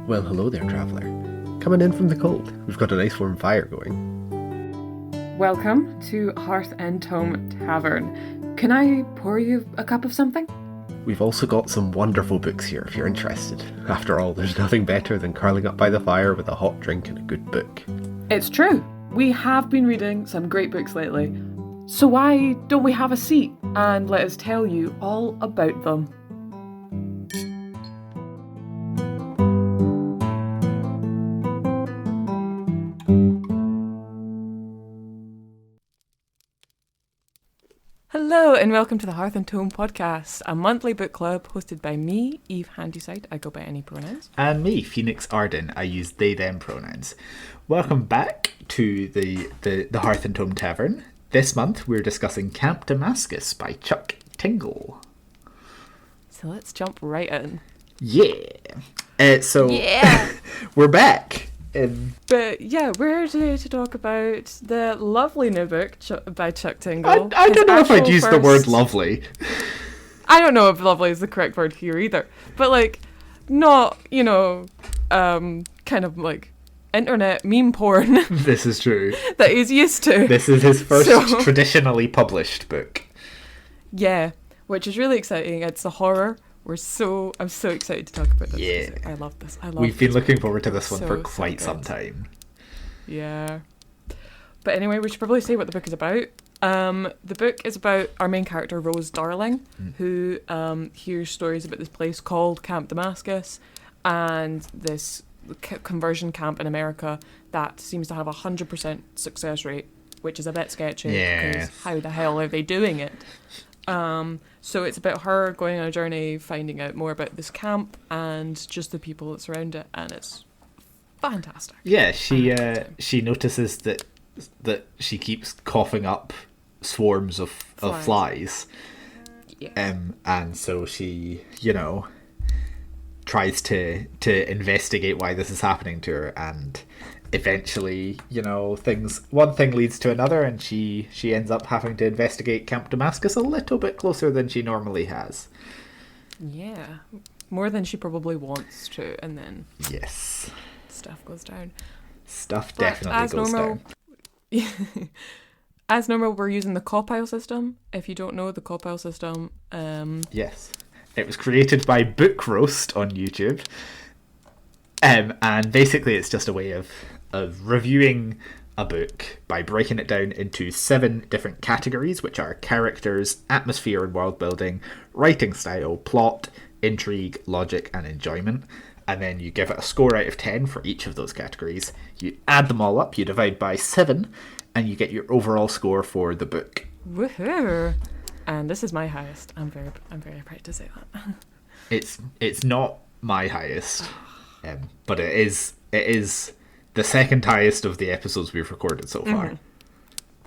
Well, hello there, traveller. Coming in from the cold. We've got a nice warm fire going. Welcome to Hearth and Tome Tavern. Can I pour you a cup of something? We've also got some wonderful books here if you're interested. After all, there's nothing better than curling up by the fire with a hot drink and a good book. It's true. We have been reading some great books lately. So why don't we have a seat and let us tell you all about them? Hello and welcome to the Hearth and Tome podcast, a monthly book club hosted by me, Eve Handyside, I go by any pronouns. And me, Phoenix Arden, I use they, them pronouns. Welcome back to the Hearth and Tome Tavern. This month we're discussing Camp Damascus by Chuck Tingle. So let's jump right in. Yeah. We're back. But yeah, we're here today to talk about the lovely new book by Chuck Tingle. I don't know if I'd use the word lovely. I don't know if lovely is the correct word here either. But like, not, kind of like internet meme porn. This is true. That he's used to. This is his first traditionally published book. Yeah, which is really exciting. It's a horror. I'm so excited to talk about this. Yeah. I love this. We've been looking forward to this one for quite some time. Yeah. But anyway, we should probably say what the book is about. The book is about our main character, Rose Darling, who hears stories about this place called Camp Damascus and this conversion camp in America that seems to have 100% success rate, which is a bit sketchy because how the hell are they doing it? So it's about her going on a journey, finding out more about this camp and just the people that surround it, and it's fantastic. Yeah, she notices that she keeps coughing up swarms of flies. Yeah. And so she, tries to investigate why this is happening to her, and eventually, one thing leads to another, and she ends up having to investigate Camp Damascus a little bit closer than she normally has. Yeah, more than she probably wants to, and then yes, stuff goes down. Stuff definitely goes down. As normal, we're using the copile system. If you don't know the copile system, yes, it was created by Book Roast on YouTube. And basically it's just a way of reviewing a book by breaking it down into 7 different categories, which are characters, atmosphere and world building, writing style, plot, intrigue, logic and enjoyment. And then you give it a score out of 10 for each of those categories. You add them all up, you divide by 7, and you get your overall score for the book. Woohoo! And this is my highest. I'm very proud to say that. It's not my highest. But it is the second highest of the episodes we've recorded so far. Mm-hmm.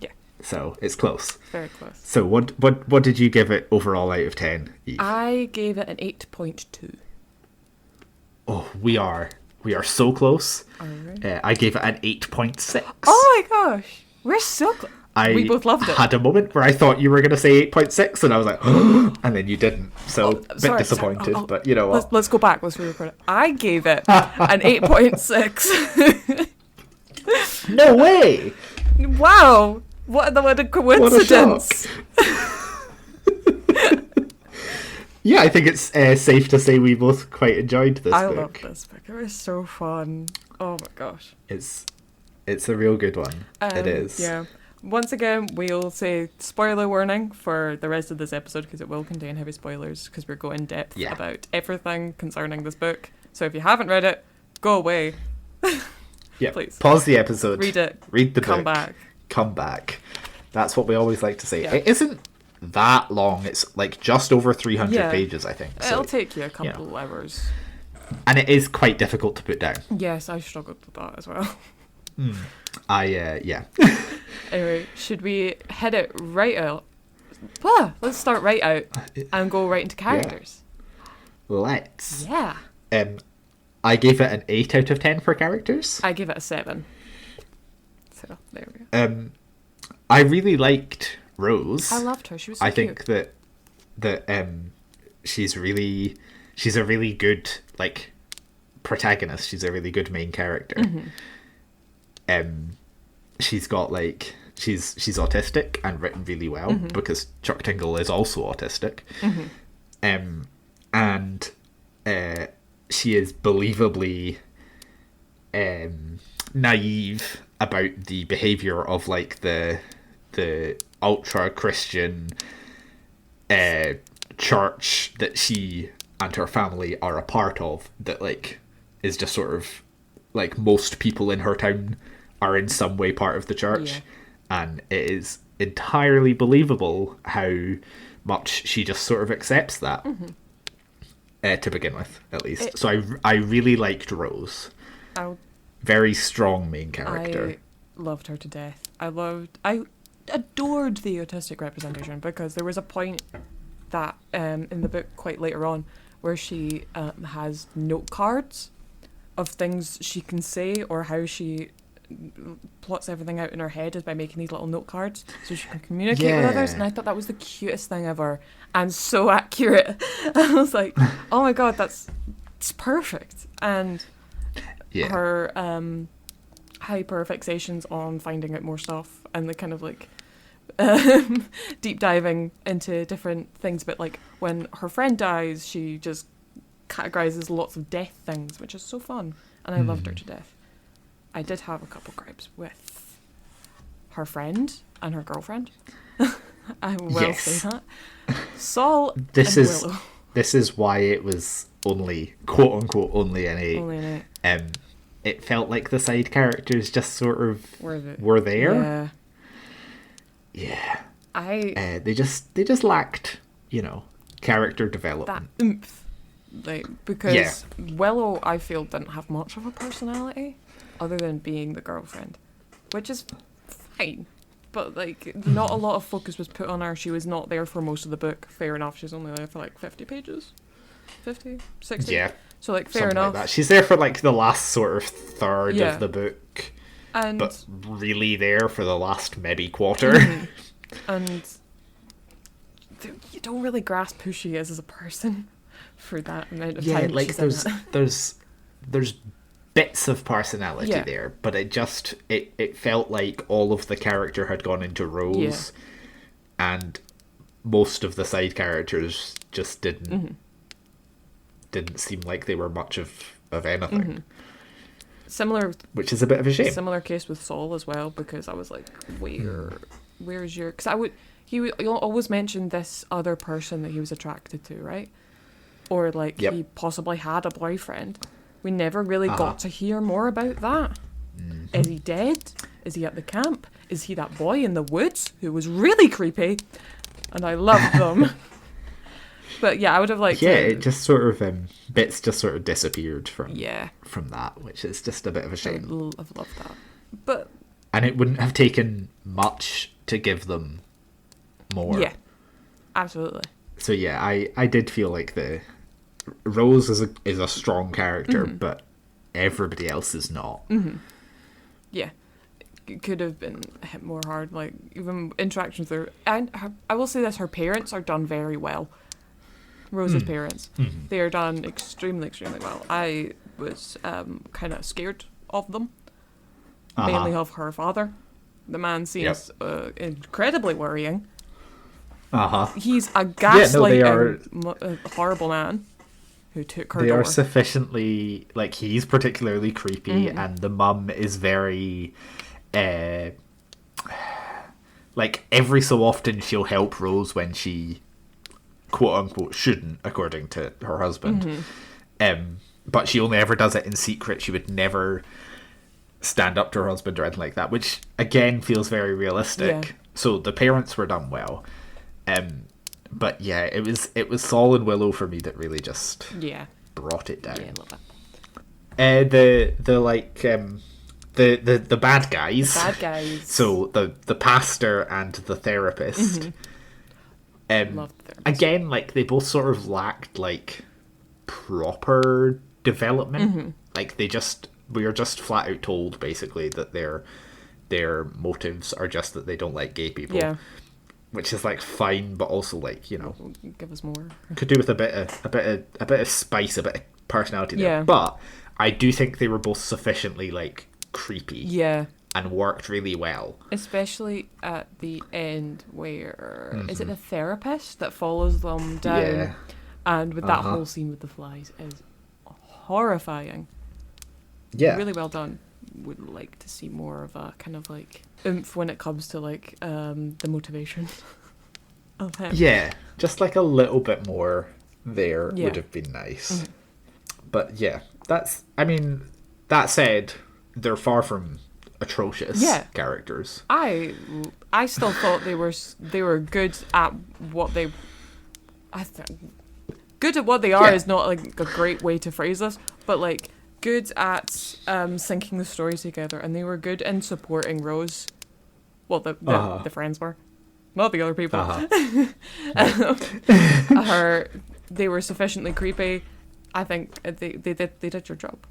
Yeah. So it's close. Very close. So what did you give it overall out of 10, Eve? I gave it an 8.2. Oh, we are so close. Right. I gave it an 8.6. Oh my gosh, we're so close. We both loved it. I had a moment where I thought you were going to say 8.6, and I was like, oh, and then you didn't. So a bit disappointed, but you know what? Let's go back. Let's re-record it. I gave it an 8.6. No way! Wow! What a coincidence! What a shock. Yeah, I think it's safe to say we both quite enjoyed this book. I love this book. It was so fun. Oh my gosh. It's a real good one. It is. Yeah. Once again, we'll say spoiler warning for the rest of this episode because it will contain heavy spoilers because we're going in depth about everything concerning this book. So if you haven't read it, go away. Yeah, please. Pause the episode. Read it. Read the book. Come back. That's what we always like to say. Yeah. It isn't that long. It's like just over 300 pages, I think. It'll take you a couple hours. And it is quite difficult to put down. Yes, I struggled with that as well. Yeah. Anyway, should we head it right out? Let's start right out and go right into characters. Yeah. Let's. Yeah. I gave it an 8 out of 10 for characters. I give it a 7. So, there we go. I really liked Rose. I loved her. She was so cute. I think that she's a really good, like, protagonist. She's a really good main character. She's got like she's autistic and written really well because Chuck Tingle is also autistic. And she is believably naive about the behavior of like the ultra Christian church that she and her family are a part of, that like is just sort of like most people in her town are in some way part of the church. And it is entirely believable how much she just sort of accepts that. To begin with, at least. So I really liked Rose. Very strong main character. I loved her to death. I adored the autistic representation, because there was a point that in the book quite later on where she has note cards of things she can say, or how she plots everything out in her head is by making these little note cards so she can communicate with others. And I thought that was the cutest thing ever, and so accurate. I was like, oh my god, it's perfect. And her hyper fixations on finding out more stuff, and the kind of like deep diving into different things. But like when her friend dies, she just categorizes lots of death things, which is so fun, and I loved her to death. I did have a couple gripes with her friend and her girlfriend. I will say that. Saul this and is Willow. This is why it was only quote unquote only an 8. Only an 8. It felt like the side characters just sort of were there. Yeah. They just lacked, character development. That oomph. Like, because Willow, I feel, didn't have much of a personality other than being the girlfriend, which is fine. But like, not a lot of focus was put on her. She was not there for most of the book. Fair enough. She's only there for like 50 pages. 50? 60? Yeah. So like, fair Something enough. like that. She's there for like the last sort of third of the book. But really there for the last maybe quarter. And you don't really grasp who she is as a person for that amount of time. Yeah, like there's bits of personality there, but it felt like all of the character had gone into Rose, and most of the side characters just didn't seem like they were much of anything. Similar, which is a bit of a shame. Similar case with Saul as well, because I was like, where's your? Because he always mentioned this other person that he was attracted to, right? Or like he possibly had a boyfriend. We never really got to hear more about that. Is he dead? Is he at the camp? Is he that boy in the woods who was really creepy? And I loved them. But yeah, I would have liked. Yeah, it just sort of bits just sort of disappeared from that, which is just a bit of a shame. I've loved that, and it wouldn't have taken much to give them more. Yeah, absolutely. So yeah, I did feel like the Rose is a strong character, but everybody else is not. Yeah, it could have been hit more hard. Like even interactions there, and I will say this: her parents are done very well. Rose's parents, they are done extremely, extremely well. I was kind of scared of them, mainly of her father. The man seems incredibly worrying. He's a gaslighting, horrible man who took her They door. are sufficiently, like, he's particularly creepy, and the mum is very, like, every so often she'll help Rose when she, quote-unquote, shouldn't, according to her husband. But she only ever does it in secret. She would never stand up to her husband or anything like that, which, again, feels very realistic. Yeah. So the parents were done well. But yeah, it was Saul and Willow for me that really just brought it down. Yeah, I love that. The bad guys. The bad guys. So the pastor and the therapist. Love the therapist. Again, like they both sort of lacked like proper development. Like we are just flat out told basically that their motives are just that they don't like gay people. Yeah. Which is like fine, but also like, give us more. Could do with a bit of spice, a bit of personality there. Yeah. But I do think they were both sufficiently like creepy. Yeah. And worked really well. Especially at the end where... Is it the therapist that follows them down? Yeah. And with that whole scene with the flies is horrifying. Yeah. Really well done. Would like to see more of a kind of like oomph when it comes to like the motivation of him. Yeah. Just like a little bit more there Yeah. would have been nice. But yeah, that said, they're far from atrocious characters. I still thought they were good at what they... good at what they are is not like a great way to phrase this, but like good at syncing the stories together, and they were good in supporting Rose. Well, the friends were, not the other people. They were sufficiently creepy. I think they did your job,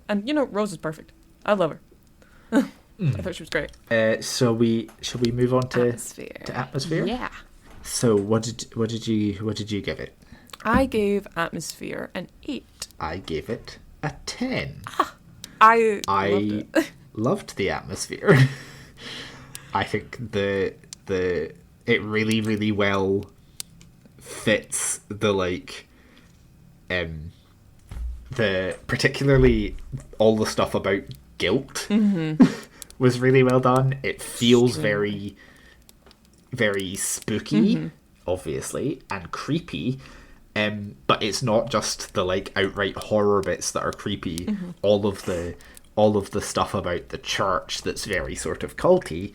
and Rose is perfect. I love her. I thought she was great. Shall we move on to atmosphere? Yeah. So what did you give it? I gave Atmosphere an 8. I gave it a 10. I loved the atmosphere. I think it really, really well fits the particularly all the stuff about guilt was really well done. It feels very, very spooky, obviously, and creepy. But it's not just the outright horror bits that are creepy. All of the stuff about the church that's very sort of culty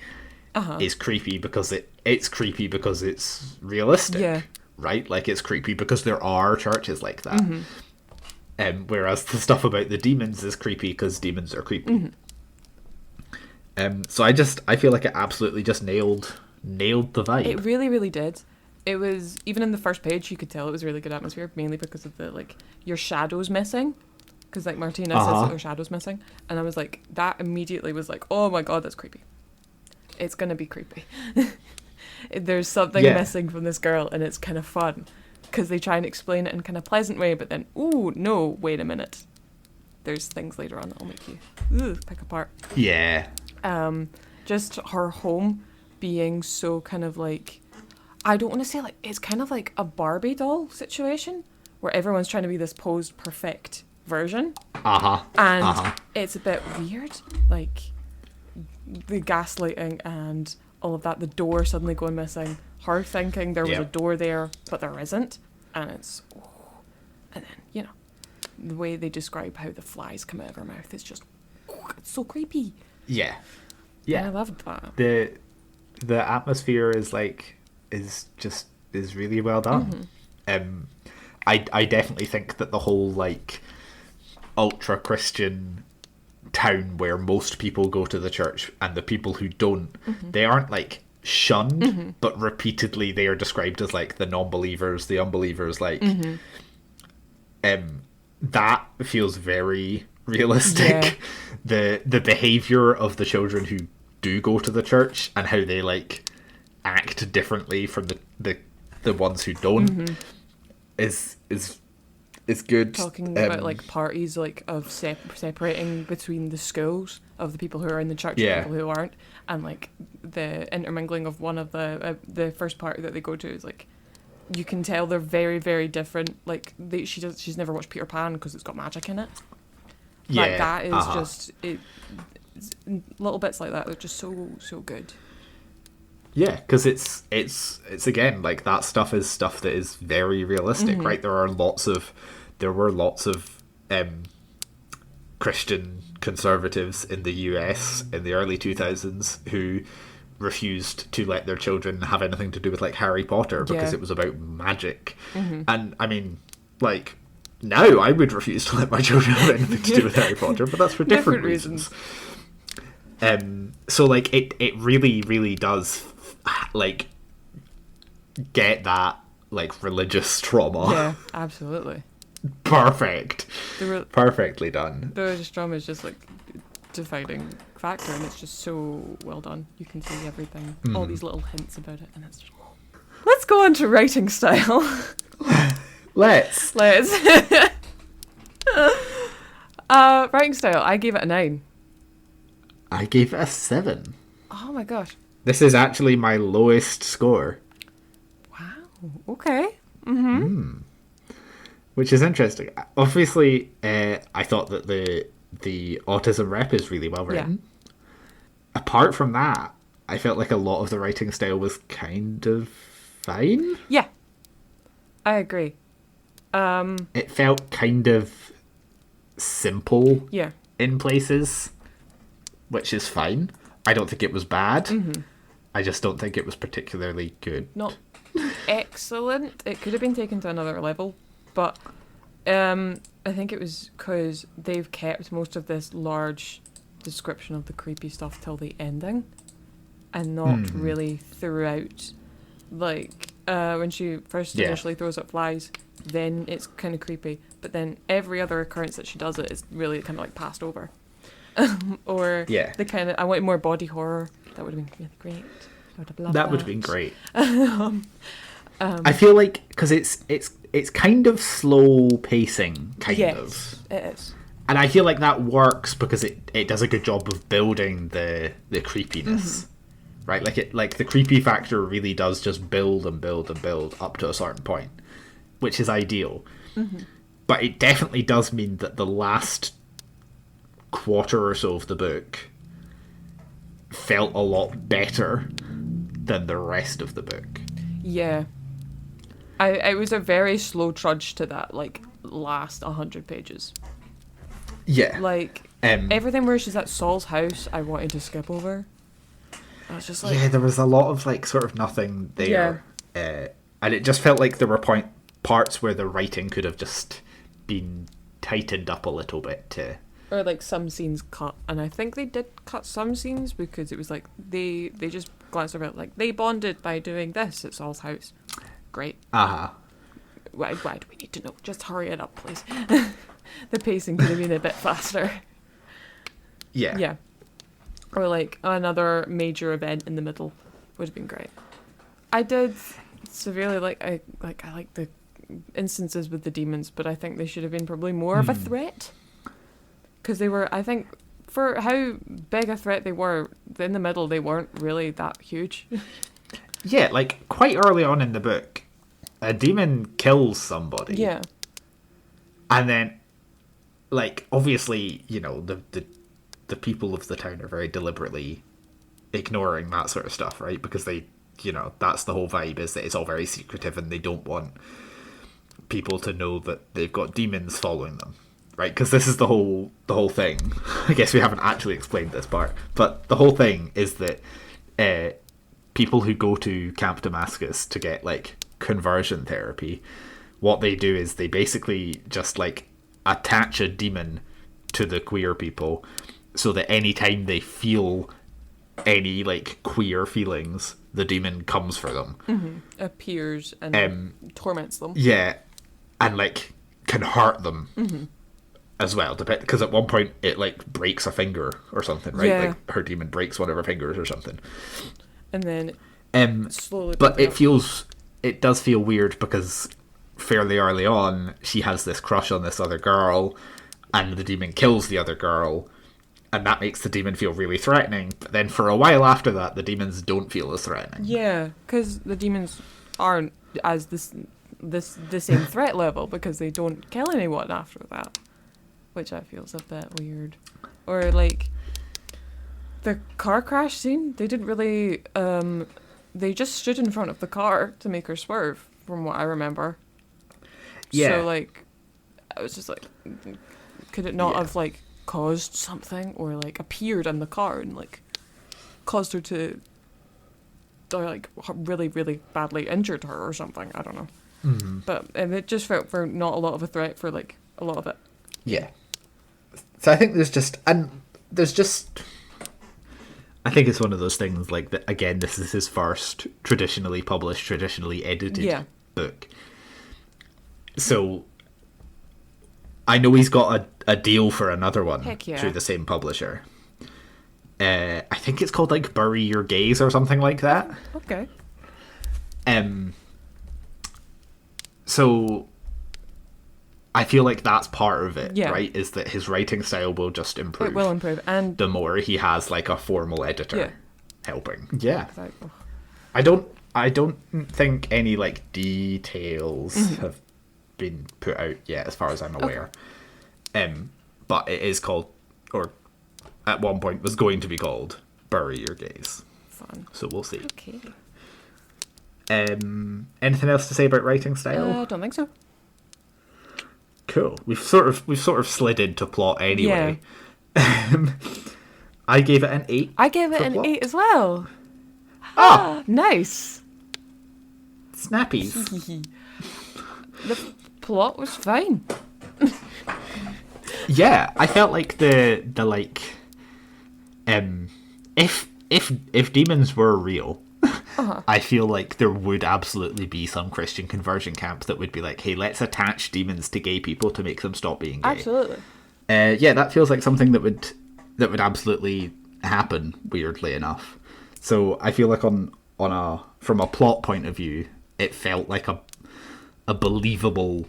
is creepy because it's creepy because it's realistic, right? Like it's creepy because there are churches like that. Whereas the stuff about the demons is creepy because demons are creepy. So I feel like it absolutely just nailed the vibe. It really, really did. It was, even in the first page, you could tell it was a really good atmosphere, mainly because of the, your shadows missing. Because, Martina says that her shadow's missing. And I was like, that immediately was like, oh my god, that's creepy. It's going to be creepy. There's something missing from this girl, and it's kind of fun. Because they try and explain it in kind of pleasant way, but then, ooh, no, wait a minute. There's things later on that'll make you pick apart. Yeah. Just her home being so kind of I don't want to say it's kind of like a Barbie doll situation where everyone's trying to be this posed perfect version. And it's a bit weird, the gaslighting and all of that, the door suddenly going missing, her thinking there was a door there but there isn't, and it's and then the way they describe how the flies come out of her mouth is just it's so creepy. Yeah, and I loved that. The atmosphere is is really well done. I definitely think that the whole ultra Christian town where most people go to the church and the people who don't, they aren't shunned, but repeatedly they are described as the non-believers, the unbelievers. That feels very realistic. The behavior of the children who do go to the church and how they act differently from the ones who don't is good. Talking about parties of separating between the schools of the people who are in the church and people who aren't, and the intermingling of one of the first party that they go to is you can tell they're very, very different. She's never watched Peter Pan because it's got magic in it. That is just little bits like that. They're just so good. Yeah, because it's again that stuff is stuff that is very realistic, right? There were lots of Christian conservatives in the US in the early 2000s who refused to let their children have anything to do with Harry Potter because it was about magic. And I mean, now I would refuse to let my children have anything to do with Harry Potter, but that's for different reasons. So it really, really does get that religious trauma. Yeah, absolutely. Perfect. Perfectly done. The religious trauma is just defining factor, and it's just so well done. You can see everything, all these little hints about it, and it's just... Let's go on to writing style. Let's. Writing style, I gave it a 9. I gave it a 7. Oh my gosh. This is actually my lowest score. Wow. Okay. Which is interesting. Obviously, I thought that the autism rep is really well written. Yeah. Apart from that, I felt like a lot of the writing style was kind of fine. Yeah. I agree. It felt kind of simple Yeah. in places, which is fine. I don't think it was bad. I just don't think it was particularly good. Not excellent. It could have been taken to another level, but I think it was because they've kept most of this large description of the creepy stuff till the ending, and not really throughout. Like when she first initially throws up flies, then it's kind of creepy, but then every other occurrence that she does it is really kind of like passed over. Or the kind of, I wanted more body horror. That would have been really great. I would have loved that. That would have been great. I feel like because it's kind of slow pacing, kind of. It is. And I feel like that works because it does a good job of building the creepiness, right? Like the creepy factor really does just build and build and build up to a certain point, which is ideal. But it definitely does mean that the last quarter or so of the book felt a lot better than the rest of the book. Yeah. I was a very slow trudge to that, like, last 100 pages. Yeah. Like, everything where she's at Saul's house, I wanted to skip over. I was just like... Yeah, there was a lot of, like, sort of nothing there. And it just felt like there were parts where the writing could have just been tightened up a little bit to... Or, like, some scenes cut. And I think they did cut some scenes because it was like, they just glanced over it, like, they bonded by doing this at Saul's house. Great. Why do we need to know? Just hurry it up, please. The pacing could have been a bit faster. Yeah. Or, like, another major event in the middle would have been great. I did severely I like the instances with the demons, but I think they should have been probably more of a threat. Because they were, I think, for how big a threat they were, in the middle, they weren't really that huge. Yeah, like, quite early on in the book, a demon kills somebody. Yeah. And then, like, obviously, you know, the people of the town are very deliberately ignoring that sort of stuff, right? Because they, you know, that's the whole vibe, is that it's all very secretive and they don't want people to know that they've got demons following them. Right, because this is the whole thing. I guess we haven't actually explained this part, but the whole thing is that people who go to Camp Damascus to get, like, conversion therapy, what they do is they basically just, like, attach a demon to the queer people, so that any time they feel any, like, queer feelings, the demon comes for them, appears and torments them. Yeah, and, like, can hurt them. As well, because at one point it, like, breaks a finger or something, right? Yeah. Like, her demon breaks one of her fingers or something. And then slowly... But it does feel weird because fairly early on she has this crush on this other girl and the demon kills the other girl, and that makes the demon feel really threatening. But then for a while after that, the demons don't feel as threatening. Yeah, because the demons aren't as the same threat level because they don't kill anyone after that. Which I feel is a bit weird. Or, like, the car crash scene, they didn't really, they just stood in front of the car to make her swerve, from what I remember. Yeah. So, like, I was just like, could it not have, like, caused something? Or, like, appeared in the car and, like, caused her to, like, really, really badly injured her or something? I don't know. But it just felt for not a lot of a threat for, like, a lot of it. Yeah. So I think I think it's one of those things, like, that, again, this is his first traditionally published, traditionally edited book. So I know he's got a deal for another one through the same publisher. I think it's called, like, Bury Your Gaze or something like that. Okay. So I feel like that's part of it, Yeah. right? Is that his writing style will just improve. It will improve. And the more he has like a formal editor Yeah. helping. Yeah. it's like, oh, I don't think any like details Mm-hmm. have been put out yet, as far as I'm aware. But it is called, or at one point was going to be called, Bury Your Gaze. fun. So we'll see. Okay. Anything else to say about writing style? I don't think so. Cool. We've sort of slid into plot anyway. I gave it an 8. I gave it for an plot. 8 as well. Ah, Nice. snappies. The plot was fine. Yeah, I felt like the like, if demons were real, I feel like there would absolutely be some Christian conversion camp that would be like, hey, let's attach demons to gay people to make them stop being gay. Absolutely. Yeah, that feels like something that would absolutely happen. Weirdly enough, so I feel like from a plot point of view, it felt like a believable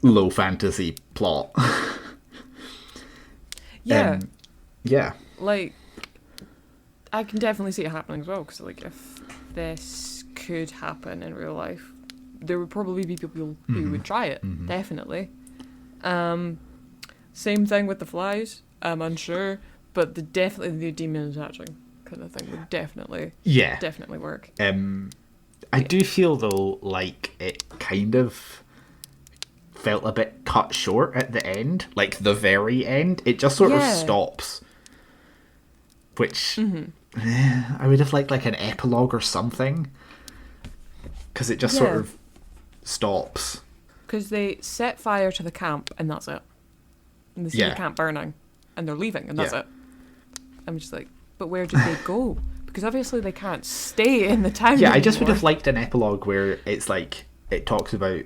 low fantasy plot. Yeah. Yeah. Like, I can definitely see it happening as well, because like if this could happen in real life, there would probably be people who would try it. Definitely. Same thing with the flies. I'm unsure, but definitely the demon attaching kind of thing would definitely work. I do feel though like it kind of felt a bit cut short at the end, like the very end. It just sort of stops, which I would have liked like an epilogue or something, because it just sort of stops. Because they set fire to the camp and that's it. And they see the camp burning and they're leaving and that's it. I'm just like, but where did they go? Because obviously they can't stay in the town Yeah, anymore. I just would have liked an epilogue where it's like, it talks about,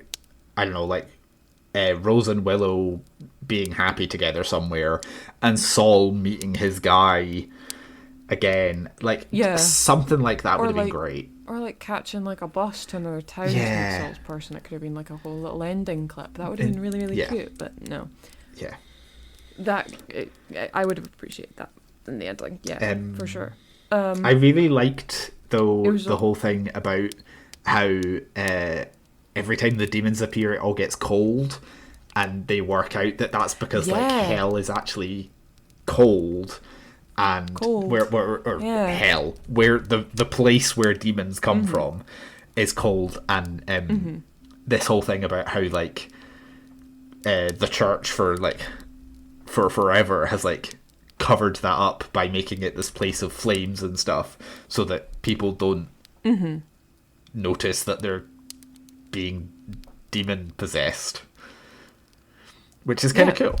I don't know, like Rose and Willow being happy together somewhere and Saul meeting his guy again. Like, something like that would have been great. Or like catching like a bus to another town to Yeah. the salesperson. It could have been like a whole little ending clip. That would have been really, really cute. But no. Yeah. I would have appreciated that in the ending. Yeah, for sure. I really liked, though, was the whole thing about how every time the demons appear, it all gets cold, and they work out that that's because like hell is actually cold, and hell, where the place where demons come from, is cold, and this whole thing about how like the church for forever has like covered that up by making it this place of flames and stuff, so that people don't notice that they're being demon possessed, which is kind of cool.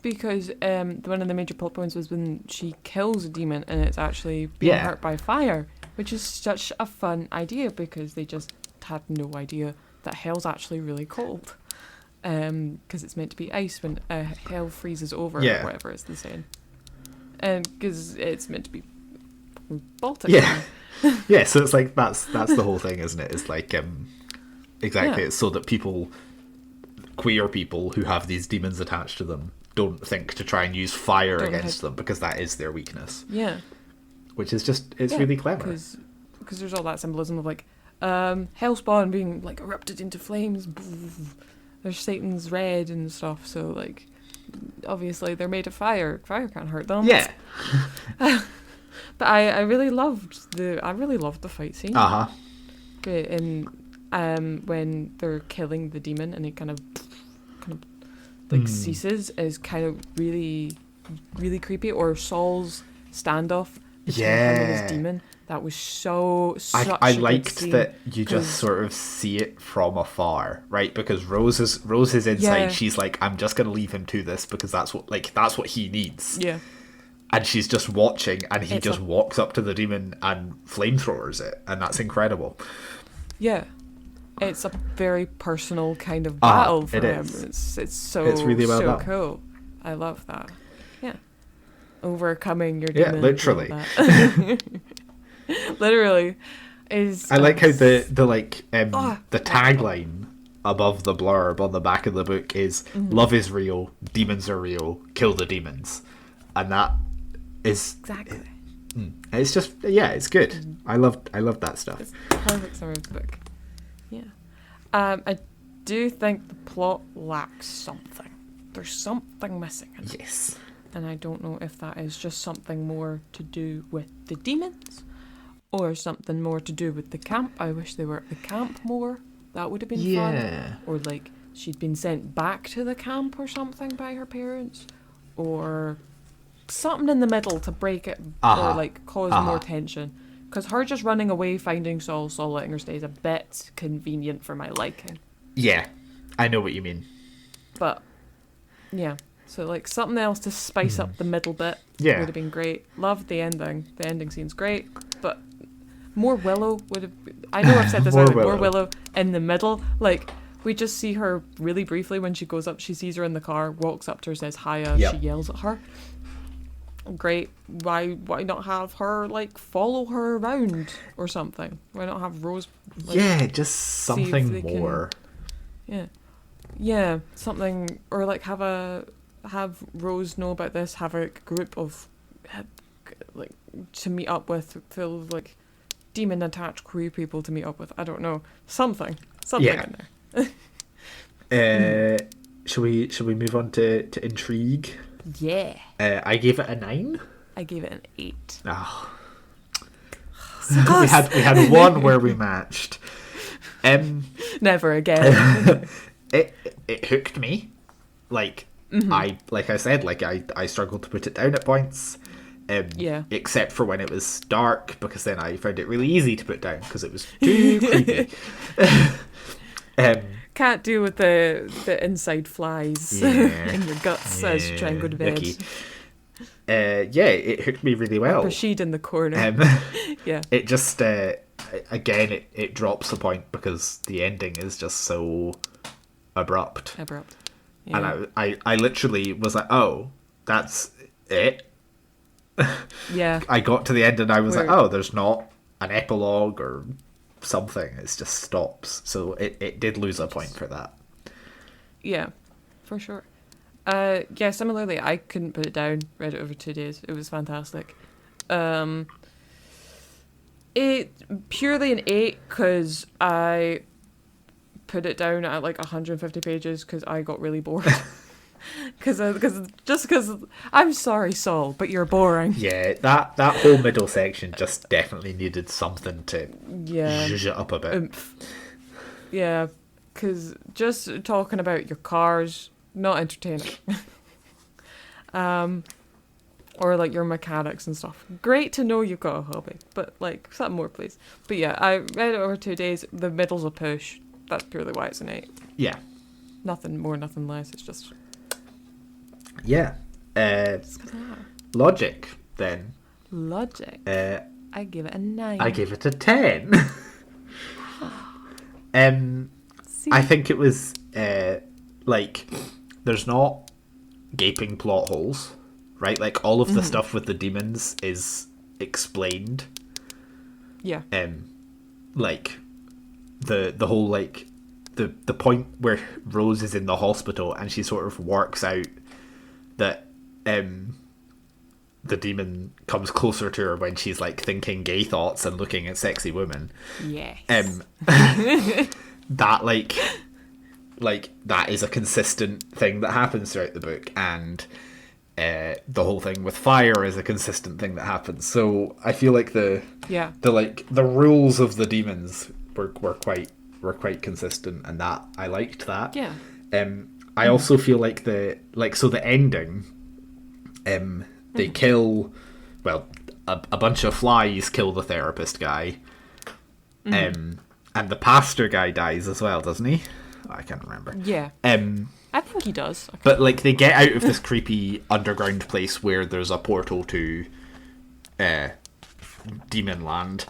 Because one of the major plot points was when she kills a demon and it's actually being hurt by fire, which is such a fun idea because they just had no idea that hell's actually really cold. Because it's meant to be ice when hell freezes over or whatever it's the saying. Because it's meant to be Baltic. Yeah, so it's like that's the whole thing, isn't it? It's like exactly, it's so that queer people who have these demons attached to them don't think to try and use fire against them, because that is their weakness. Yeah. Which is just, it's really clever. Because there's all that symbolism of like hellspawn being like erupted into flames. There's Satan's red and stuff, so like obviously they're made of fire. Fire can't hurt them. Yeah. But I really loved the fight scene. And when they're killing the demon and it kind of like ceases is kind of really, really creepy. Or Saul's standoff between him and his demon. That was such I a liked good scene, that you just sort of see it from afar, right? Because Rose is inside. She's like, I'm just gonna leave him to this because that's what he needs. Yeah. And she's just watching, and he just walks up to the demon and flamethrowers it, and that's incredible. Yeah. It's a very personal kind of battle for him. Is. It's really well done. Cool. I love that. Yeah. Overcoming your demon. Yeah, literally. Literally is. I like how the tagline above the blurb on the back of the book is love is real, demons are real, kill the demons. And that is Exactly. it's just it's good. I love that stuff. It's a perfect summary of the book. Yeah. I do think the plot lacks something. There's something missing in it. Yes. And I don't know if that is just something more to do with the demons or something more to do with the camp. I wish they were at the camp more. That would have been fun. Or like she'd been sent back to the camp or something by her parents. Or something in the middle to break it or like cause more tension. Because her just running away, finding Saul letting her stay is a bit convenient for my liking. Yeah, I know what you mean. But, yeah. So, like, something else to spice up the middle bit would have been great. Loved the ending. The ending scene's great. But more Willow would have... I know I've said this earlier. More Willow in the middle. Like, we just see her really briefly when she goes up. She sees her in the car, walks up to her, says hiya. She yells at her. Great. Why not have her, like, follow her around or something? Why not have Rose... Like, just something more. Yeah, something... Or, like, have Rose know about this, have a group of, like, to meet up with, full of, like, demon-attached queer people to meet up with. I don't know. Something in there. Should we move on to intrigue? Yeah. I gave it a 9. I gave it an 8. Oh. we had one where we matched. Never again. It hooked me. Like I said, like I struggled to put it down at points. Except for when it was dark, because then I found it really easy to put down because it was too creepy. Can't deal with the inside flies in your guts as you try and go to bed. It hooked me really well. Rashid in the corner. It just again it drops a point because the ending is just so abrupt. Yeah. And I literally was like, oh, that's it. Yeah. I got to the end and I was like, oh, there's not an epilogue or something. It just stops. So it did lose a point for that. Yeah, for sure. Similarly, I couldn't put it down. Read it over 2 days. It was fantastic. It purely an 8 because I put it down at like 150 pages because I got really bored. Because I'm sorry, Saul, but you're boring. Yeah, that whole middle section just definitely needed something to zhuzh it up a bit. Yeah, because just talking about your cars, not entertaining. Or like your mechanics and stuff. Great to know you've got a hobby, but like something more, please. But yeah, I read it over 2 days. The middle's a push. That's purely why it's an 8. Yeah. Nothing more, nothing less. It's just. Yeah. Logic, then. Logic. I give it a 9. I gave it a 10. I think it was like there's not gaping plot holes, right? Like all of the stuff with the demons is explained. Yeah. Like the whole like the point where Rose is in the hospital and she sort of works out that the demon comes closer to her when she's like thinking gay thoughts and looking at sexy women. Yes. That like that is a consistent thing that happens throughout the book, and the whole thing with fire is a consistent thing that happens. So I feel like the rules of the demons were quite consistent, and that I liked that. Yeah. I also feel like the ending, they kill, well, a bunch of flies kill the therapist guy, and the pastor guy dies as well, doesn't he? I can't remember. Yeah. I think he does. Okay. But like they get out of this creepy underground place where there's a portal to demon land,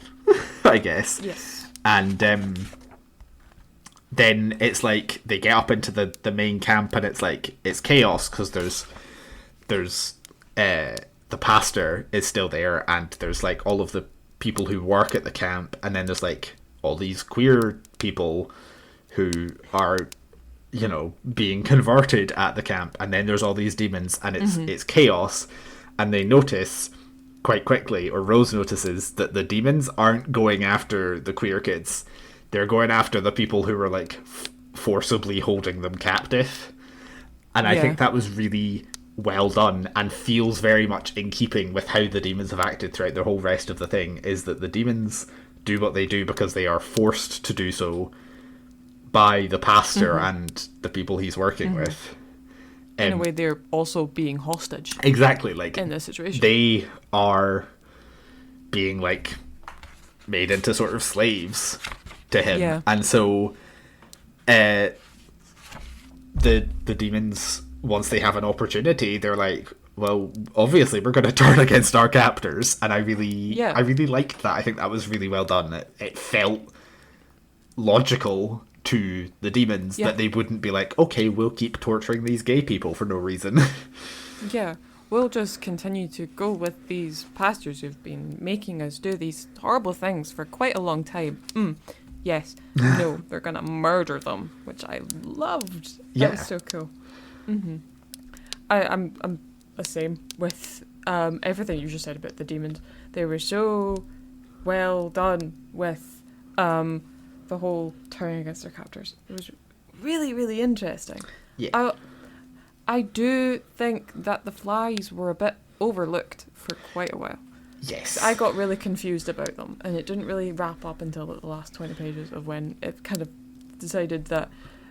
I guess. Yes. And then it's like they get up into the main camp and it's like it's chaos because there's the pastor is still there and there's like all of the people who work at the camp, and then there's like all these queer people who are, you know, being converted at the camp, and then there's all these demons, and it's chaos, and they notice quite quickly, or Rose notices, that the demons aren't going after the queer kids. They're going after the people who were like forcibly holding them captive. And I think that was really well done, and feels very much in keeping with how the demons have acted throughout the whole rest of the thing, is that the demons do what they do because they are forced to do so by the pastor and the people he's working with. In a way, they're also being hostage. Exactly, like in this situation, they are being like made into sort of slaves to him, and so the demons, once they have an opportunity, they're like, well, obviously we're going to turn against our captors, and I really liked that. I think that was really well done. It felt logical to the demons that they wouldn't be like, okay, we'll keep torturing these gay people for no reason. We'll just continue to go with these pastors who've been making us do these horrible things for quite a long time. Yes. No, they're gonna murder them, which I loved. That was so cool. I'm the same with everything you just said about the demons. They were so well done with the whole turning against their captors. It was really, really interesting. Yeah. I do think that the flies were a bit overlooked for quite a while. Yes. I got really confused about them, and it didn't really wrap up until the last 20 pages of when it kind of decided that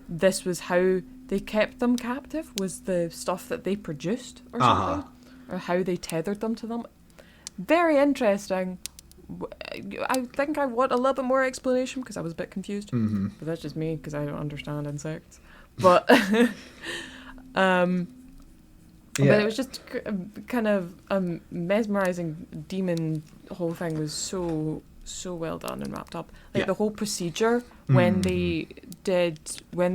this was how they kept them captive, was the stuff that they produced or something, or how they tethered them to them. Very interesting. I think I want a little bit more explanation because I was a bit confused. But that's just me because I don't understand insects. But but it was just kind of mesmerizing demon whole thing was so well done and wrapped up. Like the whole procedure when they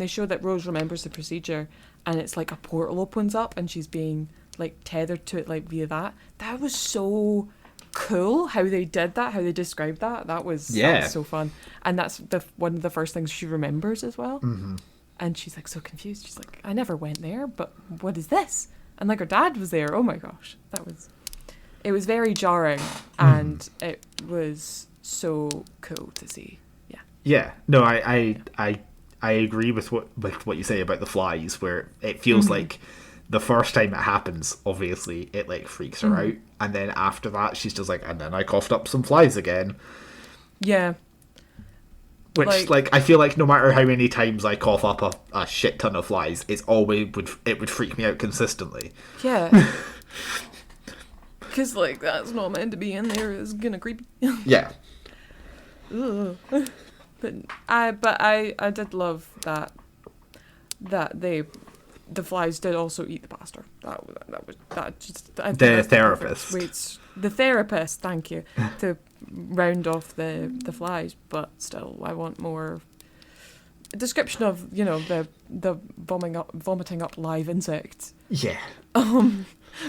showed that Rose remembers the procedure and it's like a portal opens up and she's being like tethered to it like via that. That was so cool how they did that, how they described that. That was so fun. And that's one of the first things she remembers as well. And she's like so confused. She's like, I never went there, but what is this? And like her dad was there. Oh my gosh. It was very jarring and it was so cool to see. Yeah. No, I agree with what you say about the flies, where it feels like the first time it happens, obviously it like freaks her out, and then after that she's just like, and then I coughed up some flies again. Yeah. Which, like, I feel like no matter how many times I cough up a shit ton of flies, it would freak me out consistently. Yeah. Because, like, that's not meant to be in there. It's gonna creepy. Yeah. Ugh. But I did love that the flies did also eat the pastor. The therapist. The therapist, thank you, to round off the flies. But still, I want more description of, you know, the vomiting up live insects. Yeah.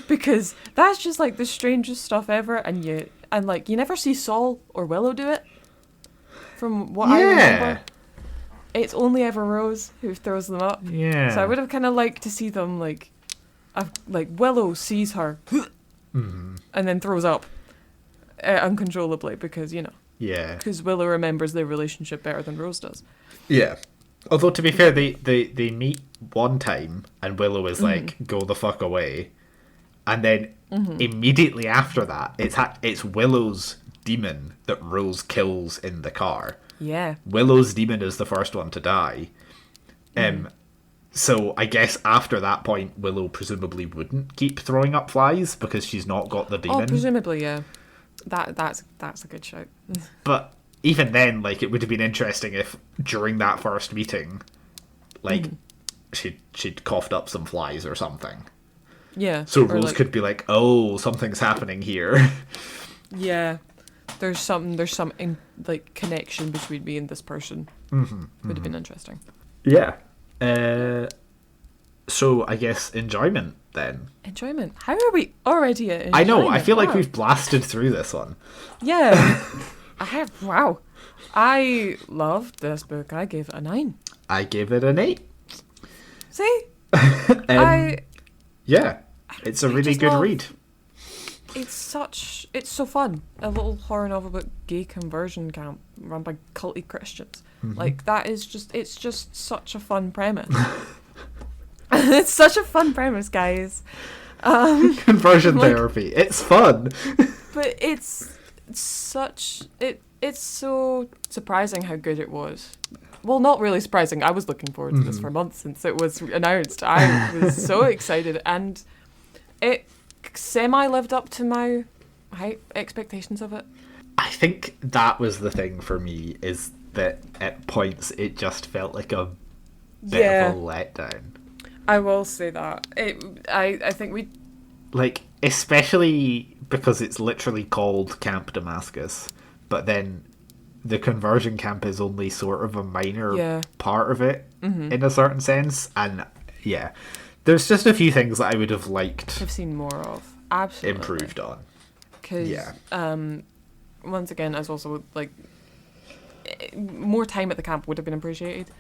Because that's just like the strangest stuff ever, and you never see Saul or Willow do it. From what I remember, it's only ever Rose who throws them up. Yeah. So I would have kind of liked to see them like Willow sees her and then throws up uncontrollably because, you know. Yeah. Because Willow remembers their relationship better than Rose does. Yeah. Although to be fair, they meet one time and Willow is like, go the fuck away, and then immediately after that, it's Willow's demon that Rose kills in the car. Yeah. Willow's demon is the first one to die. So I guess after that point, Willow presumably wouldn't keep throwing up flies because she's not got the demon. Oh, presumably, yeah. That's a good shout. But even then, like, it would have been interesting if during that first meeting, like, she'd coughed up some flies or something. Yeah. So Rose could be like, "Oh, something's happening here." Yeah. There's some like connection between me and this person. Would have been interesting. Yeah. So I guess enjoyment then. Enjoyment. How are we already at enjoyment? I know. I feel like we've blasted through this one. Yeah. Wow. I loved this book. I gave it a 9. I gave it an 8. See? I Yeah, it's a really just good love- read. It's so fun. A little horror novel about gay conversion camp run by culty Christians. Like, it's just such a fun premise. It's such a fun premise, guys. Conversion therapy. It's fun. But it's so surprising how good it was. Well, not really surprising. I was looking forward to this for months since it was announced. I was so excited, and it semi lived up to my high expectations of it. I think that was the thing for me, is that at points it just felt like a bit of a letdown. I will say that. I think we... Like, especially because it's literally called Camp Damascus, but then the conversion camp is only sort of a minor part of it in a certain sense. And yeah, there's just a few things that I would have liked have seen more of. Absolutely. improved on. Because, once again, as also, like, more time at the camp would have been appreciated.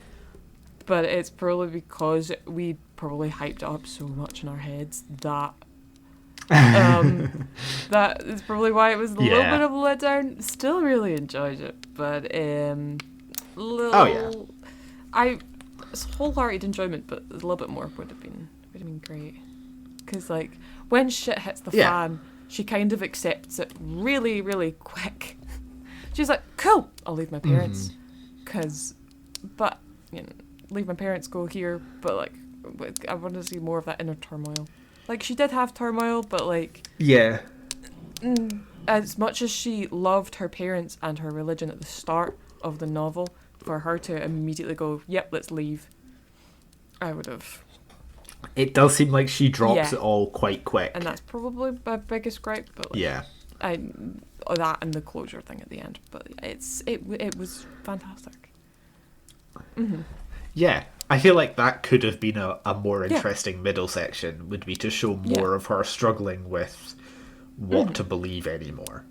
But it's probably because we probably hyped it up so much in our heads that that is probably why it was a little bit of a letdown. Still really enjoyed it, but it's wholehearted enjoyment, but a little bit more would have been great. Because, like, when shit hits the fan, she kind of accepts it really, really quick. She's like, cool, I'll leave my parents, but you know, leave my parents, go here, but like, I want to see more of that inner turmoil. Like, she did have turmoil, but like, as much as she loved her parents and her religion at the start of the novel, for her to immediately go, yep, let's leave, I would have. It does seem like she drops it all quite quick. And that's probably my biggest gripe, but like, that and the closure thing at the end, but it was fantastic. Yeah, I feel like that could have been a more interesting middle section, would be to show more of her struggling with what to believe anymore.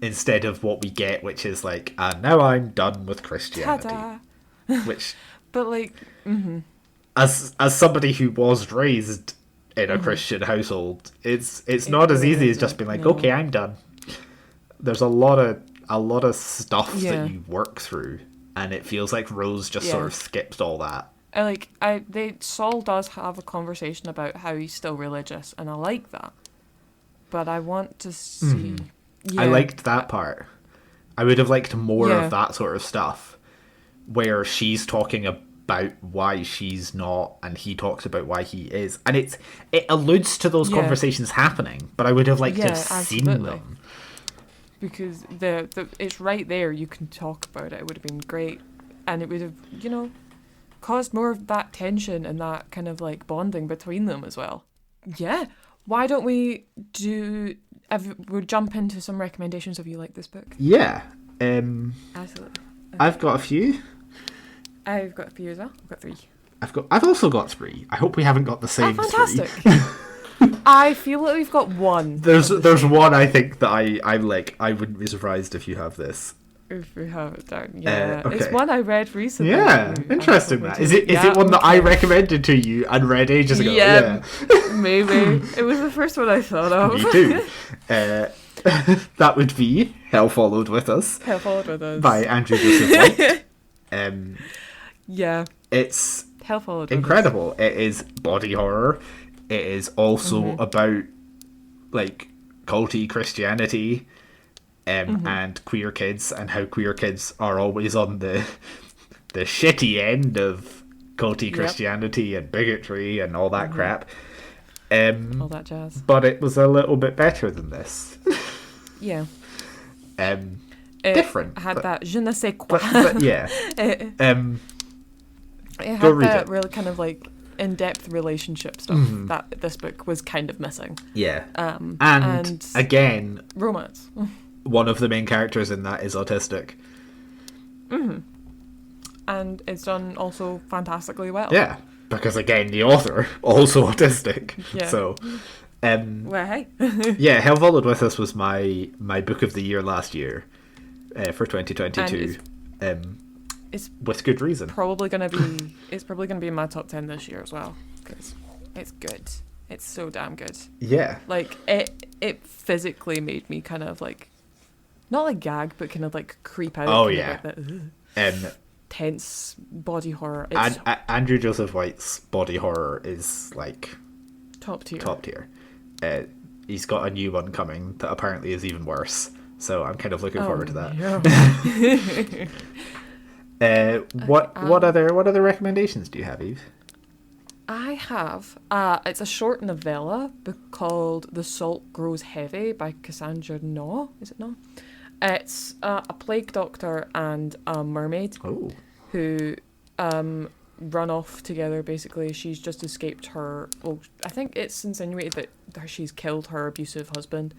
Instead of what we get, which is like, and now I'm done with Christianity. Ta-da. Which, but like, as somebody who was raised in a Christian household, it's not as easy as just being like, okay, I'm done. There's a lot of stuff that you work through, and it feels like Rose just sort of skipped all that. Saul does have a conversation about how he's still religious, and I like that. But I want to see. I liked that part. I would have liked more of that sort of stuff, where she's talking about why she's not, and he talks about why he is, and it alludes to those conversations happening. But I would have liked to have seen them, because it's right there. You can talk about it. It would have been great, and it would have, caused more of that tension and that kind of like bonding between them as well. Yeah. Why don't we we'll jump into some recommendations if you like this book? Yeah. Absolutely. Okay. I've got a few. I've got a few as well. I've got 3. I've also got 3. I hope we haven't got the same. Fantastic. 3. I feel like we've got one. There's one I think that I'm like, I wouldn't be surprised if you have this. If we have it down, okay. It's one I read recently. Yeah, interesting. That is it one that I recommended to you and read ages ago? Yeah, maybe it was the first one I thought of. Me too. That would be Hell Followed With Us. Hell Followed With Us by Andrew Joseph White. Yeah, it's Hell Followed incredible. With Us. It is body horror. It is also about like culty Christianity. And queer kids, and how queer kids are always on the shitty end of culty Christianity and bigotry and all that crap. All that jazz. But it was a little bit better than this. Yeah. Different. It had that je ne sais quoi. But yeah. It had that really kind of like in-depth relationship stuff that this book was kind of missing. Yeah. And again, romance. One of the main characters in that is autistic. And it's done also fantastically well. Yeah, because again, the author, also autistic. Yeah. So, well, hey. Yeah, Hell Followed With Us was my book of the year last year, for 2022. it's with good reason. It's probably gonna be in my top 10 this year as well, because it's good. It's so damn good. Yeah. Like it physically made me kind of like, not like gag, but kind of like creep out. Oh kind yeah. of like that, tense body horror. It's Andrew Joseph White's body horror is like top tier. Top tier. He's got a new one coming that apparently is even worse. So I'm kind of looking forward to that. Yeah. What other recommendations do you have, Eve? I have it's a short novella called The Salt Grows Heavy by Cassandra Naw. Is it Naw? It's a plague doctor and a mermaid who run off together. Basically, she's just escaped her. Well, I think it's insinuated that she's killed her abusive husband,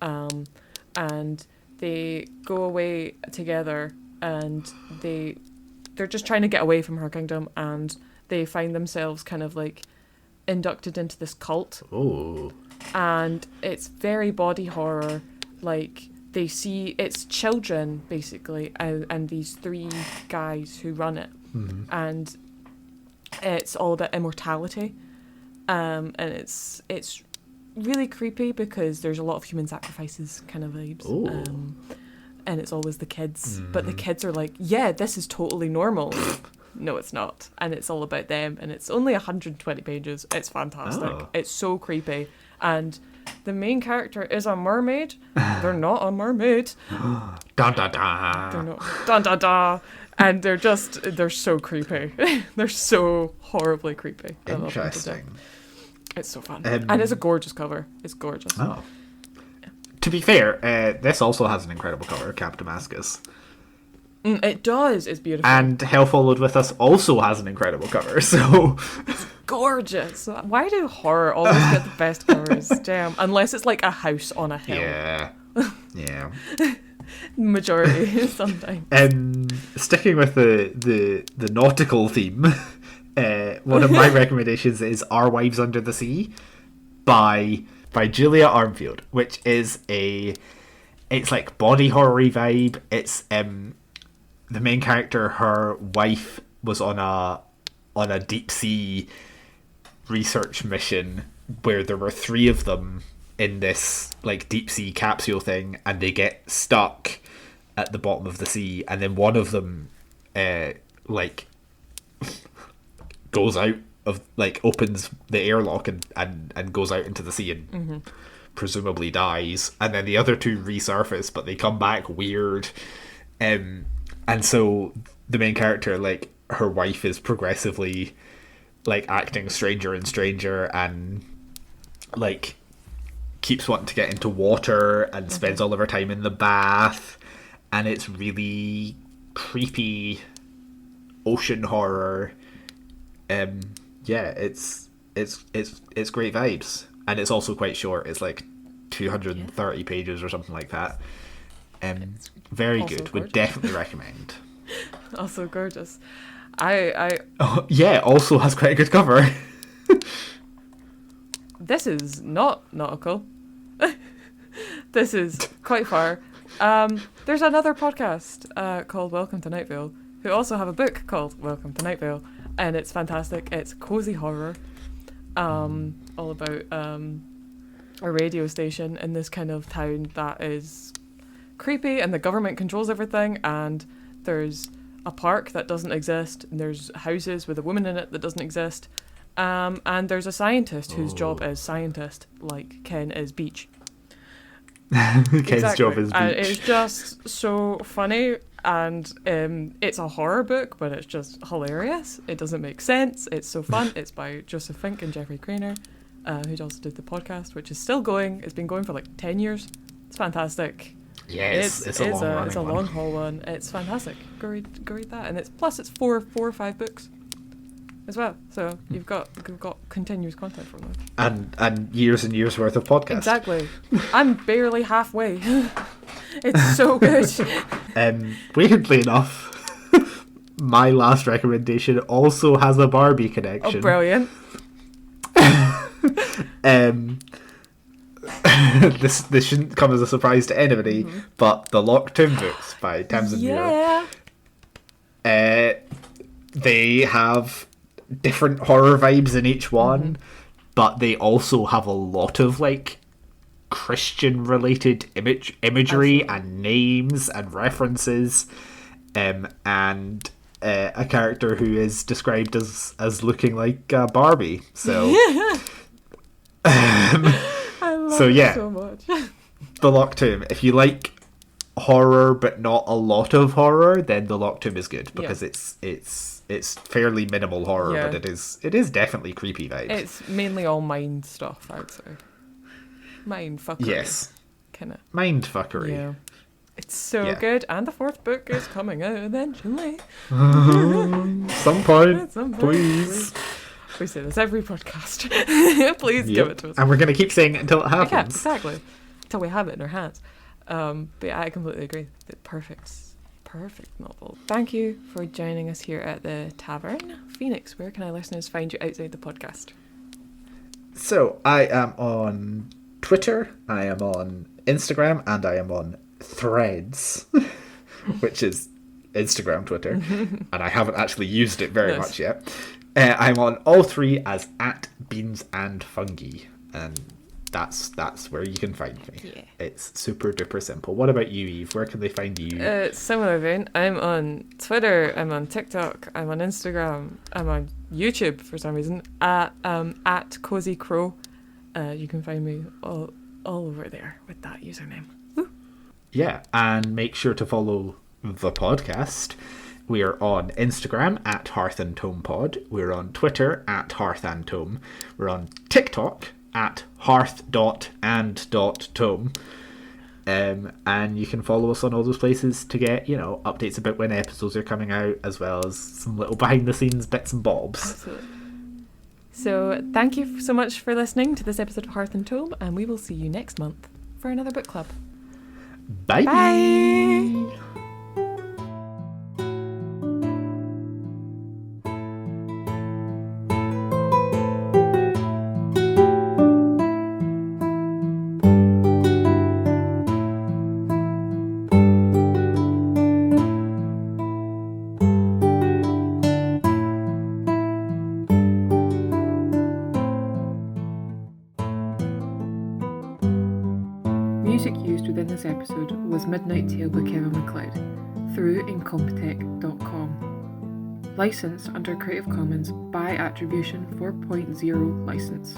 and they go away together, and they're just trying to get away from her kingdom, and they find themselves kind of like inducted into this cult. Oh. And it's very body horror. Like, they see it's children basically, and these 3 guys who run it, and it's all about immortality, and it's really creepy because there's a lot of human sacrifices kind of vibes. And it's always the kids, but the kids are like, yeah, this is totally normal. No, it's not. And it's all about them, and it's only 120 pages. It's fantastic. It's so creepy. And the main character is a mermaid. They're not a mermaid. Dun dun dun. They're not. Dun dun dun. And they're so creepy. They're so horribly creepy. Interesting. It's so fun. And it's a gorgeous cover. It's gorgeous. Oh. To be fair, this also has an incredible cover, Camp Damascus. It does. It's beautiful. And Hell Followed With Us also has an incredible cover, so... It's gorgeous. Why do horror always get the best covers? Damn. Unless it's like a house on a hill. Yeah. Yeah. Majority, sometimes. Sticking with the nautical theme, one of my recommendations is Our Wives Under the Sea by Julia Armfield, which is it's like body horror-y vibe. It's the main character, her wife was on a deep sea research mission where there were 3 of them in this like deep sea capsule thing, and they get stuck at the bottom of the sea, and then one of them like goes out of, like, opens the airlock and goes out into the sea and presumably dies, and then the other 2 resurface, but they come back weird, and so the main character, like, her wife is progressively like acting stranger and stranger, and like keeps wanting to get into water and spends all of her time in the bath, and it's really creepy ocean horror. It's great vibes, and it's also quite short. It's like 230 pages or something like that. Very good. Gorgeous. Would definitely recommend. Also gorgeous. Also has quite a good cover. This is not nautical. This is quite far. There's another podcast called Welcome to Night Vale, who also have a book called Welcome to Night Vale, and it's fantastic. It's cozy horror, all about a radio station in this kind of town that is creepy, and the government controls everything, and there's a park that doesn't exist, and there's houses with a woman in it that doesn't exist, and there's a scientist whose job is scientist, like Ken is beach. Ken's job is beach. It's just so funny, and it's a horror book, but it's just hilarious. It doesn't make sense. It's so fun. It's by Joseph Fink and Jeffrey Craner, who also did the podcast, which is still going. It's been going for like 10 years. It's fantastic. Yes, it's a long haul one. It's fantastic. Go read that, and it's 4 or 5 books as well. So you've got continuous content from them, and years and years worth of podcasts. Exactly. I'm barely halfway. It's so good. Weirdly enough, my last recommendation also has a Barbie connection. Oh, brilliant. This shouldn't come as a surprise to anybody, but the Locked Tomb books by Tamsin Muir. They have different horror vibes in each one, but they also have a lot of like Christian related imagery Absolutely. and names and references, and a character who is described as looking like Barbie. So I love So, it yeah. so much. the Locked Tomb. If you like horror but not a lot of horror, then the Locked Tomb is good because it's fairly minimal horror, Yeah. but it is definitely creepy vibes. It's mainly all mind stuff, I'd say. Mind fuckery. Yes, Kinda. mind fuckery. Yeah. It's so Yeah. good, and the 4th book is coming out eventually. Some point, At some point. please. We say this every podcast. Please give Yep. it to us. And we're gonna keep saying it until it Yeah, happens. exactly. Until we have it in our hands. But yeah, I completely agree. Perfect novel. Thank you for joining us here at the Tavern. Phoenix, where can our listeners find you outside the podcast? So I am on Twitter, I am on Instagram, and I am on Threads, which is Instagram, Twitter, and I haven't actually used it very Nice. much yet. I'm on all three as @beansandfungi, and that's where you can find me. Yeah. It's super duper simple. What about you, Eve? Where can they find you? Similar vein. I'm on Twitter, I'm on TikTok, I'm on Instagram, I'm on YouTube for some reason, at Cozy Crow. You can find me all over there with that username. Yeah, and make sure to follow the podcast. We are on Instagram @Hearth and Tome Pod. We're on Twitter @Hearth and Tome. We're on TikTok @Hearth.and.Tome. And you can follow us on all those places to get, updates about when episodes are coming out, as well as some little behind the scenes bits and bobs. Absolutely. So thank you so much for listening to this episode of Hearth and Tome, and we will see you next month for another book club. Bye. Bye. Music used within this episode was Midnight Tale by Kevin MacLeod through incompetech.com. Licensed under Creative Commons by Attribution 4.0 license.